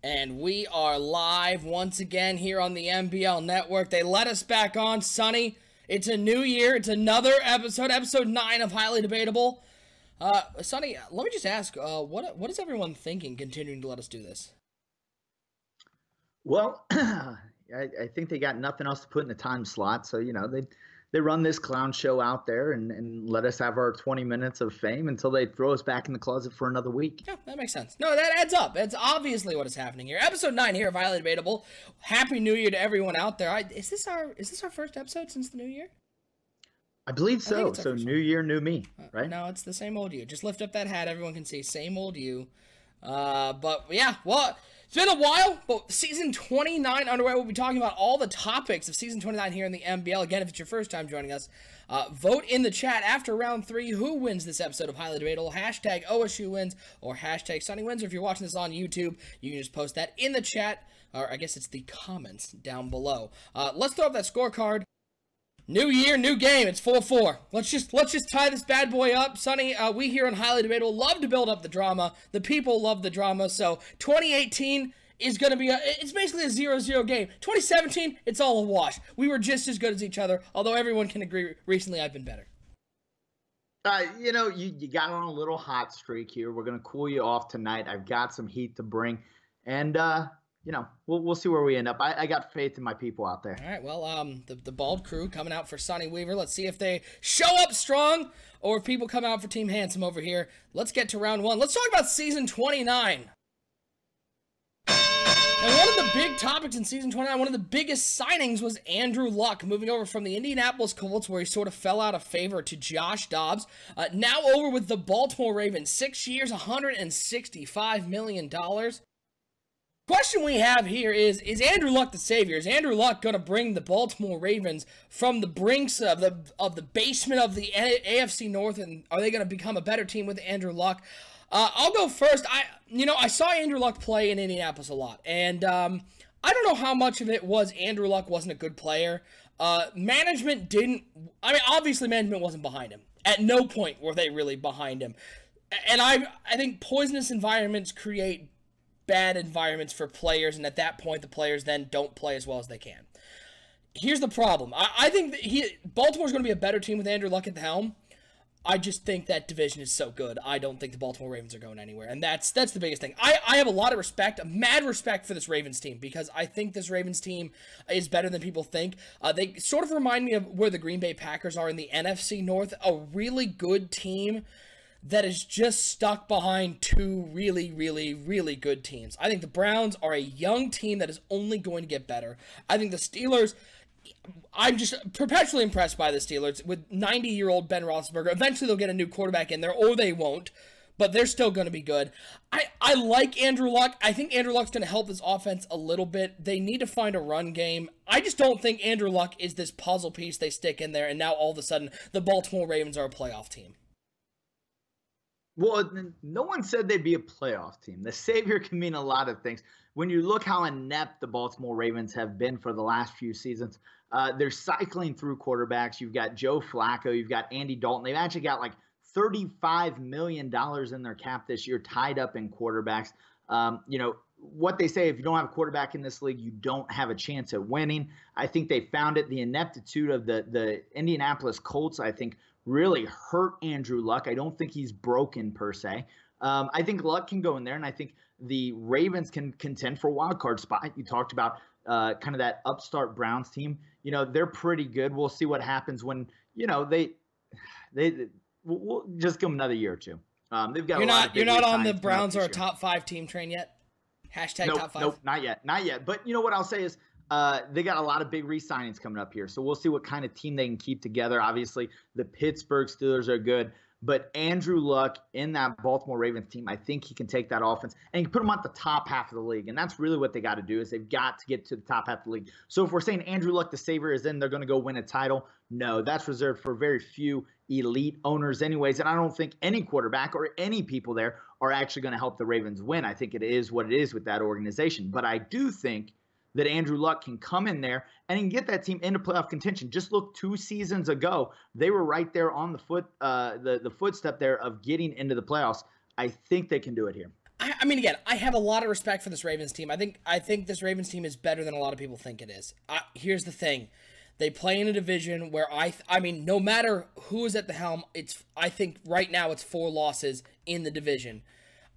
And we are live once again here on the MBL Network. They let us back on, Sonny. It's a new year. It's another episode 9 of Highly Debatable. Sonny, let me just ask, what is everyone thinking continuing to let us do this? Well, I think they got nothing else to put in the time slot. So, you know, they run this clown show out there and let us have our 20 minutes of fame until they throw us back in the closet for another week. Yeah, that makes sense. No, that adds up. That's obviously what is happening here. Episode 9 here of Highly Debatable. Happy New Year to everyone out there. Is this our first episode since the new year? I believe so. So new year, new me, right? No, it's the same old you. Just lift up that hat. Everyone can see. Same old you. But yeah, well, it's been a while, but season 29 underway. We'll be talking about all the topics of season 29 here in the MBL. Again, if it's your first time joining us, vote in the chat after round 3 who wins this episode of Highly Debatable. Hashtag OSU wins or hashtag Sonny wins. Or if you're watching this on YouTube, you can just post that in the chat, or I guess it's the comments down below. Let's throw up that scorecard. New year, new game. It's 4-4. Let's just tie this bad boy up. Sonny, we here on Highly Debatable love to build up the drama. The people love the drama. So 2018 is going to be it's basically a 0-0 game. 2017, it's all a wash. We were just as good as each other, although everyone can agree recently I've been better. You know, you got on a little hot streak here. We're going to cool you off tonight. I've got some heat to bring. And, you know, we'll see where we end up. I got faith in my people out there. All right, well, the Bald Crew coming out for Sonny Weaver. Let's see if they show up strong or if people come out for Team Handsome over here. Let's get to round 1. Let's talk about season 29. And one of the big topics in season 29, one of the biggest signings was Andrew Luck moving over from the Indianapolis Colts, where he sort of fell out of favor, to Josh Dobbs. Now over with the Baltimore Ravens. 6 years, $165 million. Question we have here is Andrew Luck the savior? Is Andrew Luck going to bring the Baltimore Ravens from the brinks of the basement of the AFC North, and are they going to become a better team with Andrew Luck? I'll go first. I saw Andrew Luck play in Indianapolis a lot, and I don't know how much of it was Andrew Luck wasn't a good player. Management didn't. I mean, obviously management wasn't behind him. At no point were they really behind him, and I think poisonous environments create bad environments for players, and at that point the players then don't play as well as they can. Here's the problem. I think that Baltimore's going to be a better team with Andrew Luck at the helm. I just think that division is so good. I don't think the Baltimore Ravens are going anywhere, and that's the biggest thing. I have a lot of respect, mad respect for this Ravens team, because I think this Ravens team is better than people think. They sort of remind me of where the Green Bay Packers are in the NFC North, a really good team that is just stuck behind 2 really, really, really good teams. I think the Browns are a young team that is only going to get better. I think the Steelers, I'm just perpetually impressed by the Steelers. With 90-year-old Ben Roethlisberger, eventually they'll get a new quarterback in there, or they won't, but they're still going to be good. I like Andrew Luck. I think Andrew Luck's going to help this offense a little bit. They need to find a run game. I just don't think Andrew Luck is this puzzle piece they stick in there, and now all of a sudden the Baltimore Ravens are a playoff team. Well, no one said they'd be a playoff team. The savior can mean a lot of things. When you look how inept the Baltimore Ravens have been for the last few seasons, they're cycling through quarterbacks. You've got Joe Flacco. You've got Andy Dalton. They've actually got like $35 million in their cap this year tied up in quarterbacks. You know, what they say, if you don't have a quarterback in this league, you don't have a chance at winning. I think they found it. The ineptitude of the Indianapolis Colts, I think, really hurt Andrew Luck. I don't think he's broken per se. I think Luck can go in there, and I think the Ravens can contend for a wild card spot. You talked about kind of that upstart Browns team. You know, they're pretty good. We'll see what happens when, you know, we'll just give them another year or two. They've got you're not on the Browns are a top 5 team train yet? Hashtag nope, top 5? Nope, not yet. But you know what I'll say is, they got a lot of big re-signings coming up here. So we'll see what kind of team they can keep together. Obviously, the Pittsburgh Steelers are good. But Andrew Luck in that Baltimore Ravens team, I think he can take that offense and he can put them at the top half of the league. And that's really what they got to do, is they've got to get to the top half of the league. So if we're saying Andrew Luck, the savior, is in, they're going to go win a title, no, that's reserved for very few elite owners anyways. And I don't think any quarterback or any people there are actually going to help the Ravens win. I think it is what it is with that organization. But I do think that Andrew Luck can come in there and he can get that team into playoff contention. Just look 2 seasons ago, they were right there on the footstep there of getting into the playoffs. I think they can do it here. I mean, again, I have a lot of respect for this Ravens team. I think this Ravens team is better than a lot of people think it is. Here's the thing. They play in a division where I mean, no matter who is at the helm, I think right now it's 4 losses in the division.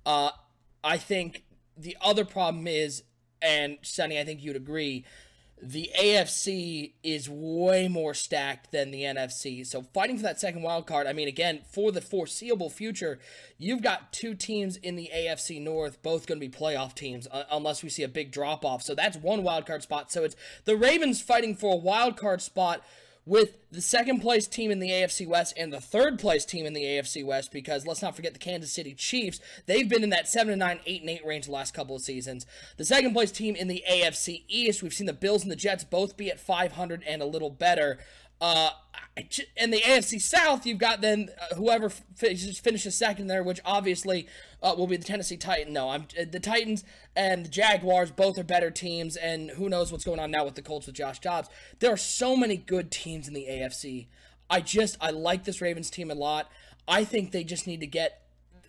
I think the other problem is, and Sonny, I think you'd agree, the AFC is way more stacked than the NFC. So fighting for that second wild card, I mean, again, for the foreseeable future, you've got 2 teams in the AFC North, both going to be playoff teams, unless we see a big drop-off. So that's one wild card spot. So it's the Ravens fighting for a wild card spot with the second-place team in the AFC West and the third-place team in the AFC West, because let's not forget the Kansas City Chiefs. They've been in that 7-9, 8-8 range the last couple of seasons. The second-place team in the AFC East, we've seen the Bills and the Jets both be at 500 and a little better. In the AFC South, you've got then whoever finishes second there, which obviously will be the Tennessee Titans. No, the Titans and the Jaguars both are better teams, and who knows what's going on now with the Colts with Josh Dobbs. There are so many good teams in the AFC. I like this Ravens team a lot. I think they just need to get.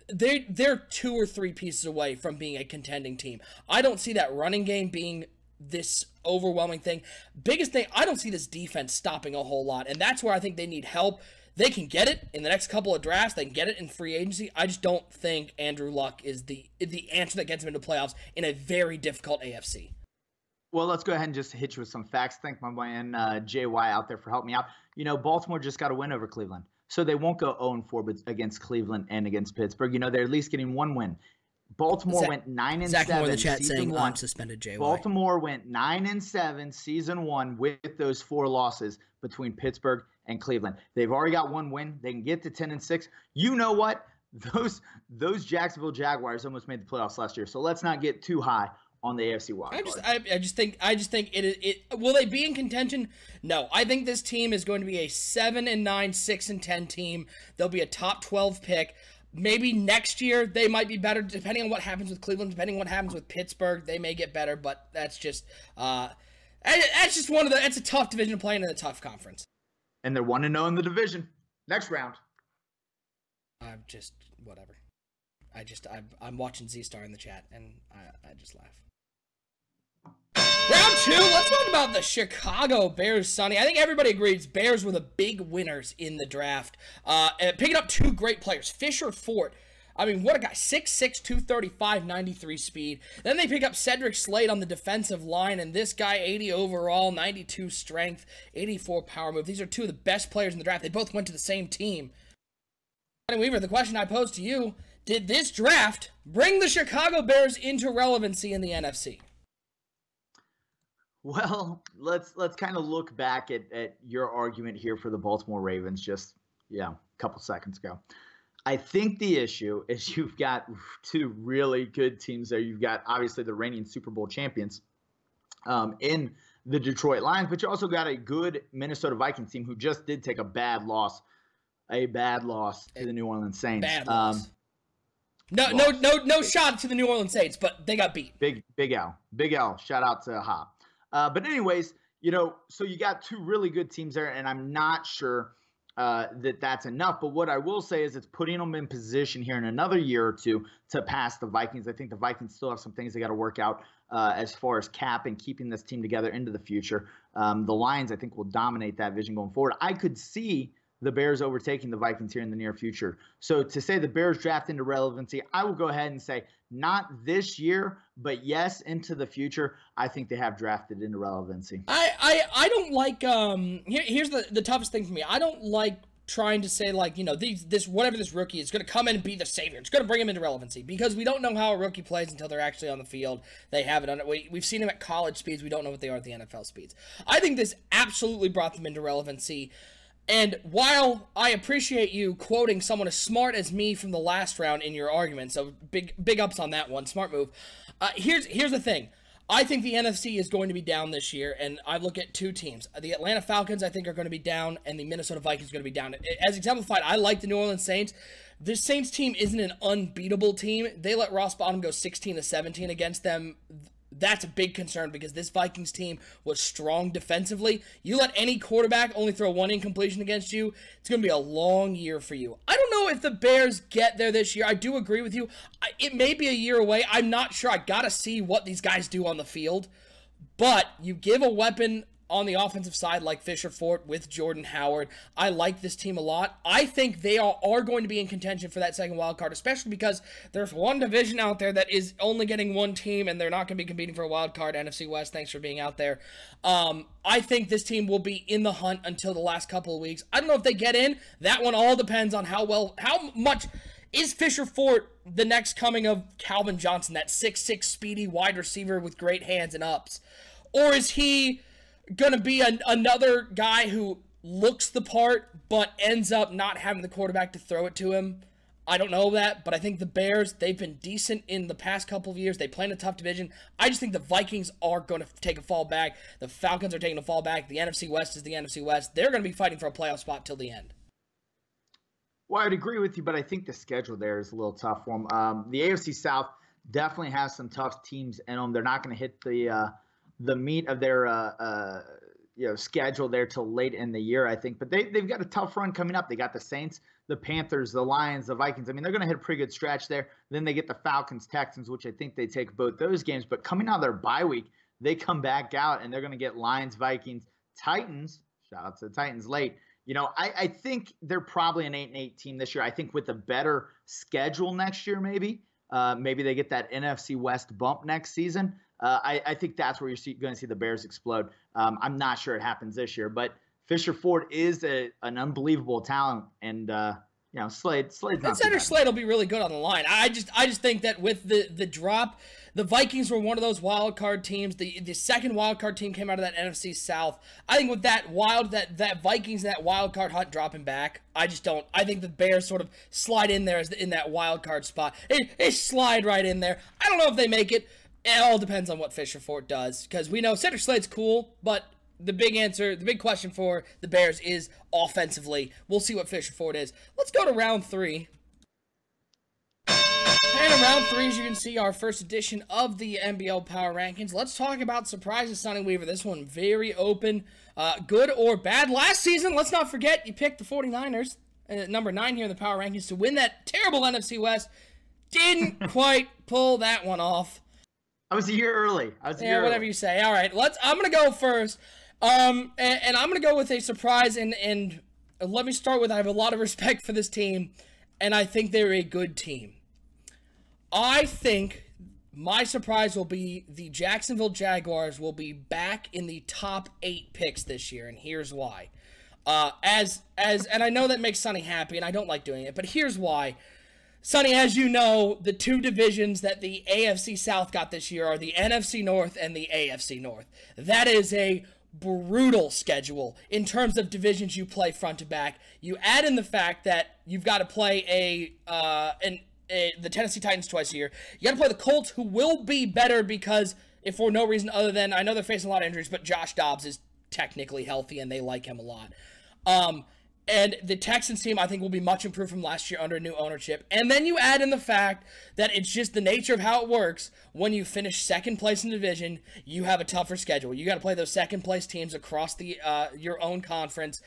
They're 2 or 3 pieces away from being a contending team. I don't see that running game being this overwhelming thing. Biggest thing, I don't see this defense stopping a whole lot, and that's where I think they need help. They can get it in the next couple of drafts. They can get it in free agency. I just don't think Andrew Luck is the answer that gets them into playoffs in a very difficult AFC. Well, let's go ahead and just hit you with some facts. Thank my man JY out there for helping me out. You know, Baltimore just got a win over Cleveland, so they won't go 0-4 against Cleveland and against Pittsburgh. You know, they're at least getting 1 win. Baltimore went 9-7. Zach Moore in the chat saying, one. I'm suspended, JY. Baltimore went 9-7 season 1 with those 4 losses between Pittsburgh and Cleveland. They've already got 1 win. They can get to 10-6. You know what? Those Jacksonville Jaguars almost made the playoffs last year. So let's not get too high on the AFC wild card. I just think it will they be in contention? No. I think this team is going to be a 7-9, 6-10 team. They'll be a top 12 pick. Maybe next year they might be better, depending on what happens with Cleveland, depending on what happens with Pittsburgh. They may get better, but that's just it's a tough division to play in a tough conference. And they're 1-0 in the division. Next round. I'm just whatever. I'm watching Z-Star in the chat, and I just laugh. Round 2, let's talk about the Chicago Bears, Sonny. I think everybody agrees Bears were the big winners in the draft. Picking up 2 great players, Fisher Fort. I mean, what a guy. 6'6", 235, 93 speed. Then they pick up Cedric Slade on the defensive line, and this guy, 80 overall, 92 strength, 84 power move. These are 2 of the best players in the draft. They both went to the same team. Sonny Weaver, the question I pose to you, did this draft bring the Chicago Bears into relevancy in the NFC? Well, let's kind of look back at your argument here for the Baltimore Ravens just, a couple seconds ago. I think the issue is you've got 2 really good teams there. You've got, obviously, the reigning Super Bowl champions in the Detroit Lions, but you also got a good Minnesota Vikings team who just did take a bad loss to the New Orleans Saints. Bad loss. No shot to the New Orleans Saints, but they got beat. Big L. Shout out to Hop. But anyways, so you got 2 really good teams there, and I'm not sure that's enough. But what I will say is it's putting them in position here in another year or 2 to pass the Vikings. I think the Vikings still have some things they got to work out as far as cap and keeping this team together into the future. The Lions, I think, will dominate that vision going forward. I could see the Bears overtaking the Vikings here in the near future. So to say the Bears draft into relevancy, I will go ahead and say not this year, but yes, into the future, I think they have drafted into relevancy. I don't like here's the toughest thing for me. I don't like trying to say this rookie is going to come in and be the savior. It's going to bring him into relevancy because we don't know how a rookie plays until they're actually on the field. They have it on it. We've seen him at college speeds. We don't know what they are at the NFL speeds. I think this absolutely brought them into relevancy. And while I appreciate you quoting someone as smart as me from the last round in your argument, so big ups on that one, smart move. Here's the thing. I think the NFC is going to be down this year, and I look at 2 teams. The Atlanta Falcons, I think, are going to be down, and the Minnesota Vikings are going to be down. As exemplified, I like the New Orleans Saints. This Saints team isn't an unbeatable team. They let Ross Bottom go 16-17 against them That's a big concern because this Vikings team was strong defensively. You let any quarterback only throw one incompletion against you, it's going to be a long year for you. I don't know if the Bears get there this year. I do agree with you. It may be a year away. I'm not sure. I got to see what these guys do on the field. But you give a weapon on the offensive side like Fisher Fort with Jordan Howard. I like this team a lot. I think they are going to be in contention for that second wild card, especially because there's one division out there that is only getting one team, and they're not going to be competing for a wild card. NFC West, thanks for being out there. I think this team will be in the hunt until the last couple of weeks. I don't know if they get in. That one all depends on how much is Fisher Fort the next coming of Calvin Johnson, that 6'6" speedy wide receiver with great hands and ups, or is he going to be another guy who looks the part but ends up not having the quarterback to throw it to him? I don't know that, but I think the Bears, they've been decent in the past couple of years. They play in a tough division. I just think the Vikings are going to take a fall back. The Falcons are taking a fall back. The NFC West is the NFC West. They're going to be fighting for a playoff spot till the end. Well, I'd agree with you, but I think the schedule there is a little tough for them. The AFC South definitely has some tough teams in them. They're not going to hit the meat of their schedule there till late in the year, I think. But they've got a tough run coming up. They got the Saints, the Panthers, the Lions, the Vikings. I mean, they're going to hit a pretty good stretch there. Then they get the Falcons, Texans, which I think they take both those games. But coming out of their bye week, they come back out and they're going to get Lions, Vikings, Titans. Shout out to the Titans late. I think they're probably an 8-8 team this year. I think with a better schedule next year, maybe they get that NFC West bump next season. I think that's where you're going to see the Bears explode. I'm not sure it happens this year, but Fisher Ford is an unbelievable talent, and Slade's not. Center Slade will be really good on the line. I just think that with the drop, the Vikings were one of those wild card teams. The second wild card team came out of that NFC South. I think with that Vikings and that wild card hunt dropping back, I think the Bears sort of slide in there in that wild card spot. They slide right in there. I don't know if they make it. It all depends on what Fisher Fort does, because we know Cedric Slade's cool, but the big question for the Bears is offensively. We'll see what Fisher Fort is. Let's go to round 3. And in round 3, as you can see, our first edition of the MBL Power Rankings. Let's talk about surprises, Sonny Weaver. This one very open, good or bad. Last season, let's not forget, you picked the 49ers, number 9 here in the Power Rankings, to win that terrible NFC West. Didn't quite pull that one off. I was a year early. Whatever you say. All right, I'm gonna go first, and I'm gonna go with a surprise. And let me start with, I have a lot of respect for this team, and I think they're a good team. I think my surprise will be the Jacksonville Jaguars will be back in the top 8 picks this year, and here's why. And I know that makes Sonny happy, and I don't like doing it, but here's why. Sonny, as you know, the 2 divisions that the AFC South got this year are the NFC North and the AFC North. That is a brutal schedule in terms of divisions you play front to back. You add in the fact that you've got to play the Tennessee Titans twice a year. You got to play the Colts, who will be better because, if for no reason other than, I know they're facing a lot of injuries, but Josh Dobbs is technically healthy and they like him a lot. And the Texans team, I think, will be much improved from last year under new ownership. And then you add in the fact that it's just the nature of how it works. When you finish second place in the division, you have a tougher schedule. You got to play those second place teams across your own conference.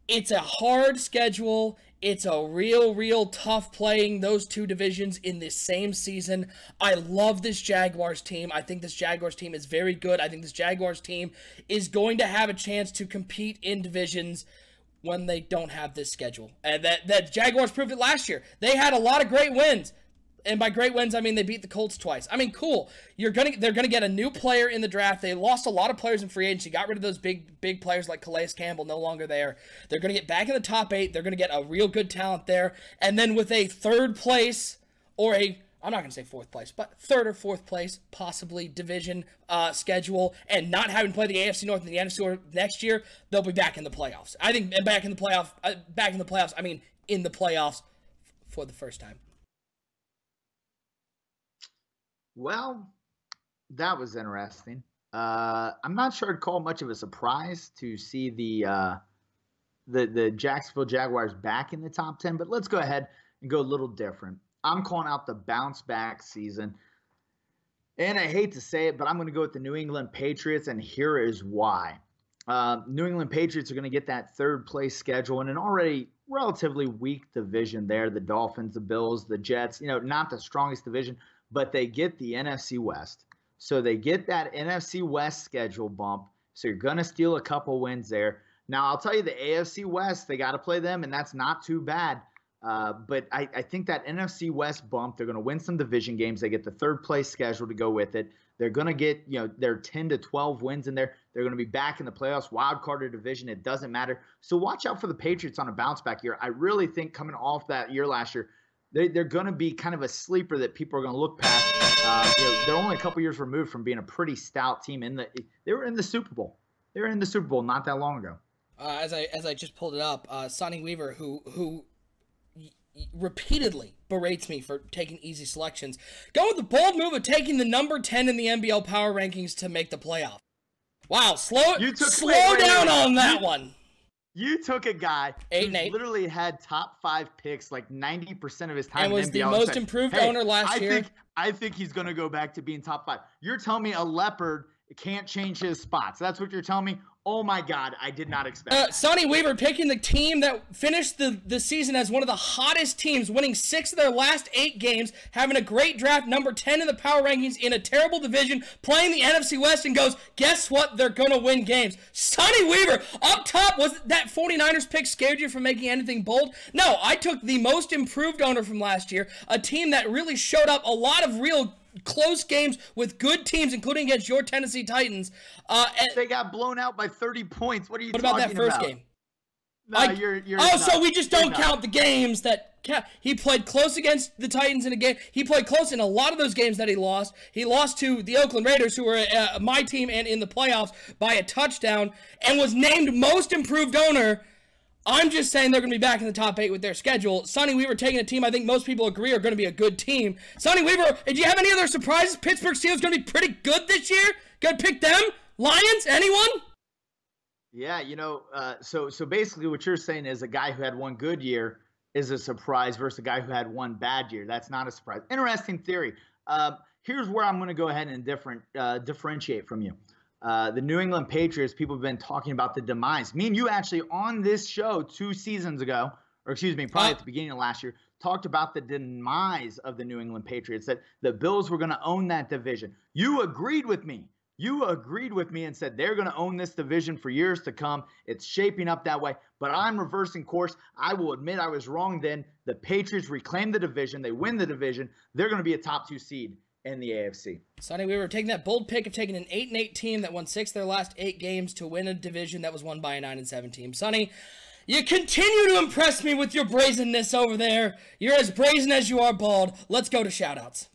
It's a hard schedule. It's a real tough playing those 2 divisions in this same season. I love this Jaguars team. I think this Jaguars team is very good. I think this Jaguars team is going to have a chance to compete in divisions when they don't have this schedule. And that Jaguars proved it last year. They had a lot of great wins. And by great wins, I mean they beat the Colts twice. I mean, cool. They're gonna get a new player in the draft. They lost a lot of players in free agency. Got rid of those big players like Calais Campbell, no longer there. They're gonna get back in the top 8. They're gonna get a real good talent there. And then with a 3rd place or I'm not going to say 4th place, but 3rd or 4th place, possibly division schedule, and not having to play the AFC North and the NFC North next year, they'll be back in the playoffs. I think, and back in the playoffs, I mean in the playoffs for the first time. Well, that was interesting. I'm not sure I'd call it much of a surprise to see the Jacksonville Jaguars back in the top 10, but let's go ahead and go a little different. I'm calling out the bounce back season. And I hate to say it, but I'm going to go with the New England Patriots, and here is why. New England Patriots are going to get that third place schedule in an already relatively weak division there. The Dolphins, the Bills, the Jets, not the strongest division, but they get the NFC West. So they get that NFC West schedule bump. So you're going to steal a couple wins there. Now, I'll tell you, the AFC West, they got to play them, and that's not too bad. But I think that NFC West bump, they're going to win some division games. They get the third place schedule to go with it. They're going to get, their 10 to 12 wins in there. They're going to be back in the playoffs, wild card or division. It doesn't matter. So watch out for the Patriots on a bounce back year. I really think coming off that year last year, they're going to be kind of a sleeper that people are going to look past. They're only a couple years removed from being a pretty stout team. They were in the Super Bowl. They were in the Super Bowl not that long ago. As I just pulled it up, Sonny Weaver, who repeatedly berates me for taking easy selections, go with the bold move of taking the number 10 in the MBL power rankings to make the playoff. Wow, slow down on that one. You took a guy who literally had top 5 picks like 90% of his time, and was the most improved owner last year. I think he's going to go back to being top 5. You're telling me a leopard can't change his spots. That's what you're telling me? Oh my God, I did not expect that. Sonny Weaver picking the team that finished the season as one of the hottest teams, winning 6 of their last 8 games, having a great draft, number 10 in the power rankings in a terrible division, playing the NFC West, and goes, guess what? They're going to win games. Sonny Weaver, up top, was that 49ers pick scared you from making anything bold? No, I took the most improved owner from last year, a team that really showed up a lot of real close games with good teams, including against your Tennessee Titans. They got blown out by 30 points. What are you talking about? What about that first game? No, you're nuts. So we just don't count the games that he played close against the Titans in a game. He played close in a lot of those games that he lost. He lost to the Oakland Raiders, who were my team and in the playoffs, by a touchdown, and was named most improved owner. I'm just saying they're going to be back in the top 8 with their schedule. Sonny Weaver taking a team I think most people agree are going to be a good team. Sonny Weaver, do you have any other surprises? Pittsburgh Steelers going to be pretty good this year? Going to pick them? Lions? Anyone? Yeah, so basically what you're saying is a guy who had one good year is a surprise versus a guy who had one bad year. That's not a surprise. Interesting theory. Here's where I'm going to go ahead and differentiate from you. The New England Patriots, people have been talking about the demise. Me and you actually on this show 2 seasons ago, or excuse me, probably at the beginning of last year, talked about the demise of the New England Patriots, that the Bills were going to own that division. You agreed with me. You agreed with me and said they're going to own this division for years to come. It's shaping up that way. But I'm reversing course. I will admit I was wrong then. The Patriots reclaim the division. They win the division. They're going to be a top 2 seed in the AFC. Sonny Weaver taking that bold pick of taking an 8-8 team that won 6 of their last 8 games to win a division that was won by a 9-7 team. Sonny, you continue to impress me with your brazenness over there. You're as brazen as you are bald. Let's go to shoutouts.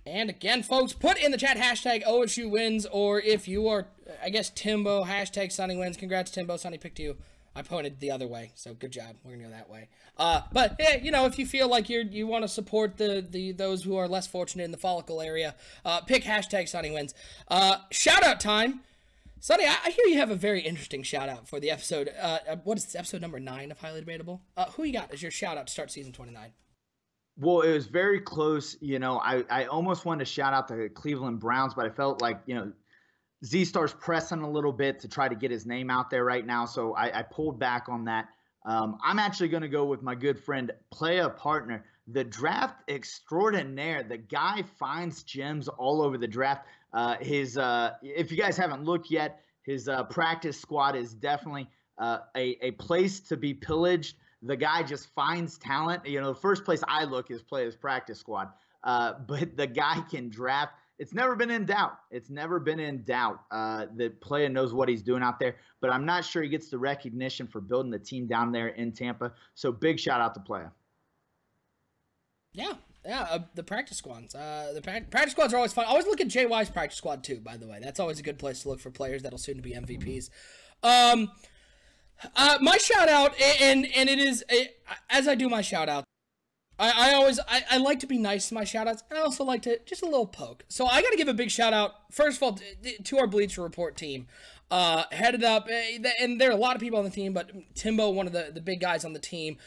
And again, folks, put in the chat hashtag OSU wins, or if you are, I guess, Timbo, hashtag Sonny wins. Congrats, Timbo. Sonny picked you. I pointed the other way, so good job. We're gonna go that way. But yeah, if you feel like you want to support those who are less fortunate in the follicle area, pick hashtag Sonny wins. Shout out time, Sonny. I hear you have a very interesting shout out for the episode. What is this, episode number 9 of Highly Debatable? Who you got as your shout out to start season 29? Well, it was very close. I almost wanted to shout out the Cleveland Browns, but I felt like Z-Star's pressing a little bit to try to get his name out there right now, so I pulled back on that. I'm actually going to go with my good friend, Playa Partner, the draft extraordinaire. The guy finds gems all over the draft. If you guys haven't looked yet, his practice squad is definitely a place to be pillaged. The guy just finds talent. The first place I look is Playa's practice squad, but the guy can draft. It's never been in doubt. It's never been in doubt that Playa knows what he's doing out there, but I'm not sure he gets the recognition for building the team down there in Tampa. So big shout out to Playa. Yeah, the practice squads. The practice squads are always fun. I always look at JY's practice squad too, by the way. That's always a good place to look for players that'll soon be MVPs. My shout out, and it is, as I do my shout out, I like to be nice to my shout-outs, and I also like to, just a little poke. So I got to give a big shout-out, first of all, to our Bleacher Report team. headed up, and there are a lot of people on the team, but Timbo, one of the big guys on the team.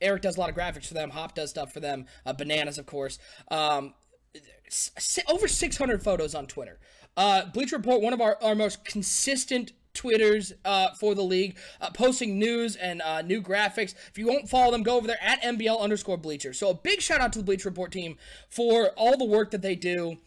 Eric does a lot of graphics for them. Hop does stuff for them. Bananas, of course. Over 600 photos on Twitter. Bleacher Report, one of our most consistent Twitters for the league, posting news and new graphics. If you won't follow them, go over there at MBL_Bleacher. So a big shout out to the Bleacher Report team for all the work that they do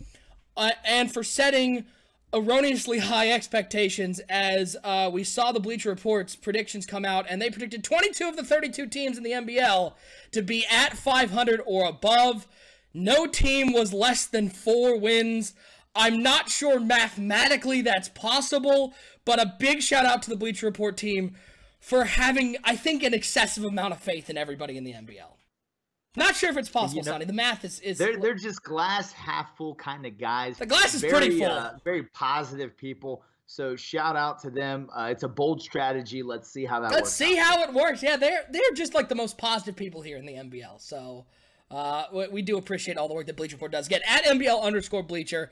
and for setting erroneously high expectations as we saw the Bleacher Report's predictions come out, and they predicted 22 of the 32 teams in the MBL to be at 500 or above. No team was less than 4 wins. I'm not sure mathematically that's possible, but a big shout out to the Bleacher Report team for having, I think, an excessive amount of faith in everybody in the MBL. Not sure if it's possible, Sonny. The math is they're just glass half full kind of guys. The glass is pretty full. Very positive people. So shout out to them. It's a bold strategy. Let's see how that works. Let's see how it works. Yeah, they're just like the most positive people here in the MBL. So we do appreciate all the work that Bleacher Report does. Again, at MBL_Bleacher.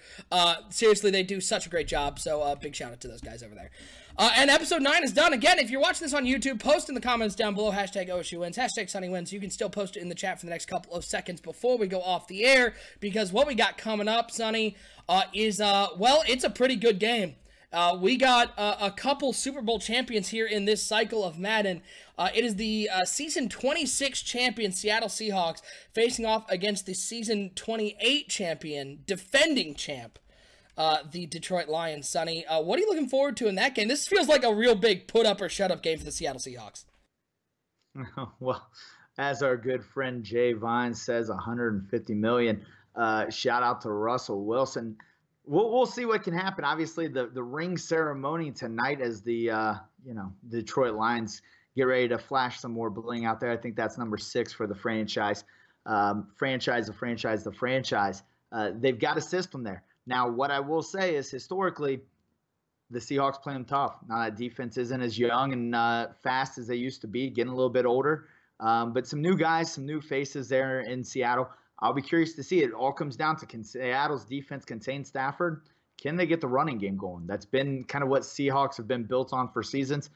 Seriously, they do such a great job. So big shout out to those guys over there. And episode 9 is done. Again, if you're watching this on YouTube, post in the comments down below, hashtag OSU wins, hashtag Sonny wins. You can still post it in the chat for the next couple of seconds before we go off the air, because what we got coming up, Sonny, is, well, it's a pretty good game. We got a couple Super Bowl champions here in this cycle of Madden. It is the Season 26 champion Seattle Seahawks facing off against the Season 28 champion, defending champ, the Detroit Lions. Sonny, what are you looking forward to in that game? This feels like a real big put-up or shut-up game for the Seattle Seahawks. Well, as our good friend Jay Vine says, 150 million. Shout out to Russell Wilson. We'll see what can happen. Obviously, the ring ceremony tonight as the Detroit Lions get ready to flash some more bling out there. I think that's number 6 for the franchise. The franchise. They've got a system there. Now, what I will say is historically, the Seahawks play them tough. Now, that defense isn't as young and fast as they used to be, getting a little bit older. But some new guys, some new faces there in Seattle. I'll be curious to see. It all comes down to, can Seattle's defense contain Stafford? Can they get the running game going? That's been kind of what Seahawks have been built on for seasons.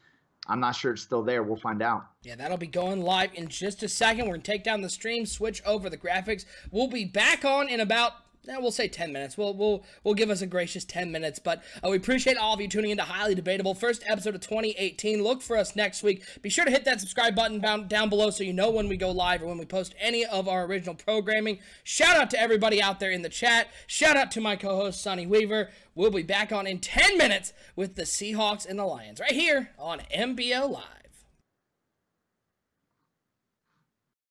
I'm not sure it's still there. We'll find out. Yeah, that'll be going live in just a second. We're going to take down the stream, switch over the graphics. We'll be back on in about, we'll say 10 minutes. We'll give us a gracious 10 minutes. But we appreciate all of you tuning into Highly Debatable. First episode of 2018. Look for us next week. Be sure to hit that subscribe button down below so you know when we go live or when we post any of our original programming. Shout out to everybody out there in the chat. Shout out to my co-host, Sonny Weaver. We'll be back on in 10 minutes with the Seahawks and the Lions right here on MBL Live.